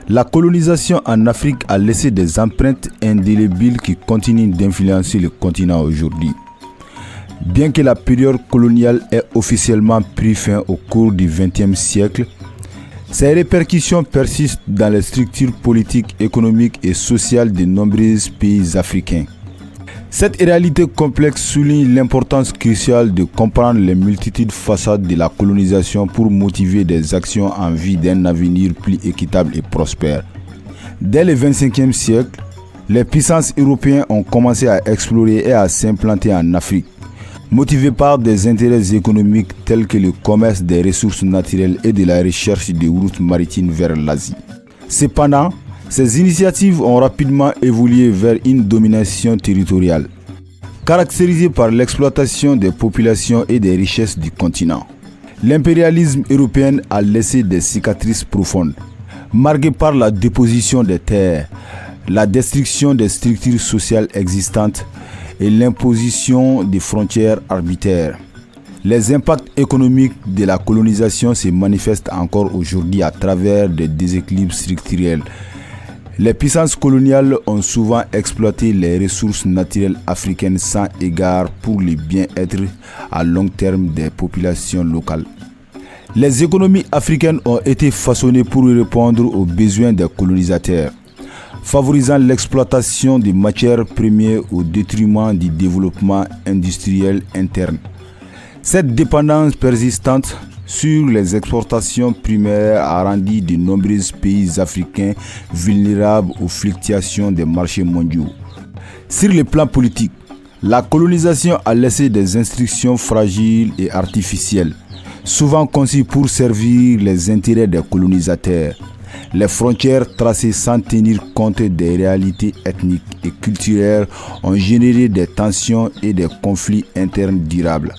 La colonisation en Afrique a laissé des empreintes indélébiles qui continuent d'influencer le continent aujourd'hui. Bien que la période coloniale ait officiellement pris fin au cours du XXe siècle, ses répercussions persistent dans les structures politiques, économiques et sociales de nombreux pays africains. Cette réalité complexe souligne l'importance cruciale de comprendre les multitudes facettes de la colonisation pour motiver des actions en vue d'un avenir plus équitable et prospère. Dès le XXVe siècle, les puissances européennes ont commencé à explorer et à s'implanter en Afrique, motivées par des intérêts économiques tels que le commerce des ressources naturelles et de la recherche de routes maritimes vers l'Asie. Cependant, ces initiatives ont rapidement évolué vers une domination territoriale, caractérisée par l'exploitation des populations et des richesses du continent. L'impérialisme européen a laissé des cicatrices profondes, marquées par la déposition des terres, la destruction des structures sociales existantes et l'imposition des frontières arbitraires. Les impacts économiques de la colonisation se manifestent encore aujourd'hui à travers des déséquilibres structurels. Les puissances coloniales ont souvent exploité les ressources naturelles africaines sans égard pour le bien-être à long terme des populations locales. Les économies africaines ont été façonnées pour répondre aux besoins des colonisateurs, favorisant l'exploitation des matières premières au détriment du développement industriel interne. Cette dépendance persistante sur les exportations primaires a rendu de nombreux pays africains vulnérables aux fluctuations des marchés mondiaux. Sur le plan politique, la colonisation a laissé des institutions fragiles et artificielles, souvent conçues pour servir les intérêts des colonisateurs. Les frontières tracées sans tenir compte des réalités ethniques et culturelles ont généré des tensions et des conflits internes durables.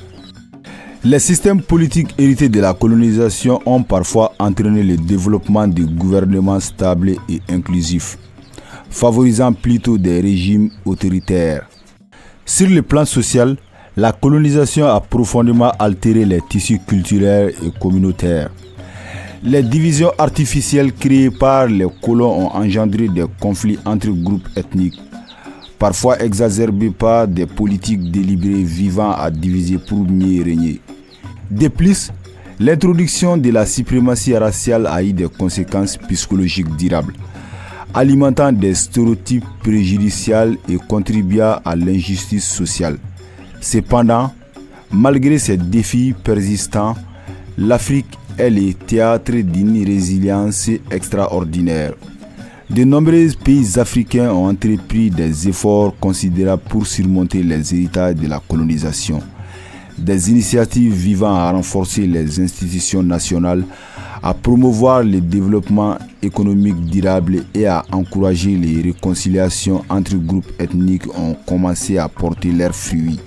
Les systèmes politiques hérités de la colonisation ont parfois entraîné le développement de gouvernements stables et inclusifs, favorisant plutôt des régimes autoritaires. Sur le plan social, la colonisation a profondément altéré les tissus culturels et communautaires. Les divisions artificielles créées par les colons ont engendré des conflits entre groupes ethniques, parfois exacerbés par des politiques délibérées visant à diviser pour mieux régner. De plus, l'introduction de la suprématie raciale a eu des conséquences psychologiques durables, alimentant des stéréotypes préjudiciels et contribuant à l'injustice sociale. Cependant, malgré ces défis persistants, l'Afrique est le théâtre d'une résilience extraordinaire. De nombreux pays africains ont entrepris des efforts considérables pour surmonter les héritages de la colonisation. Des initiatives visant à renforcer les institutions nationales, à promouvoir le développement économique durable et à encourager les réconciliations entre groupes ethniques ont commencé à porter leurs fruits.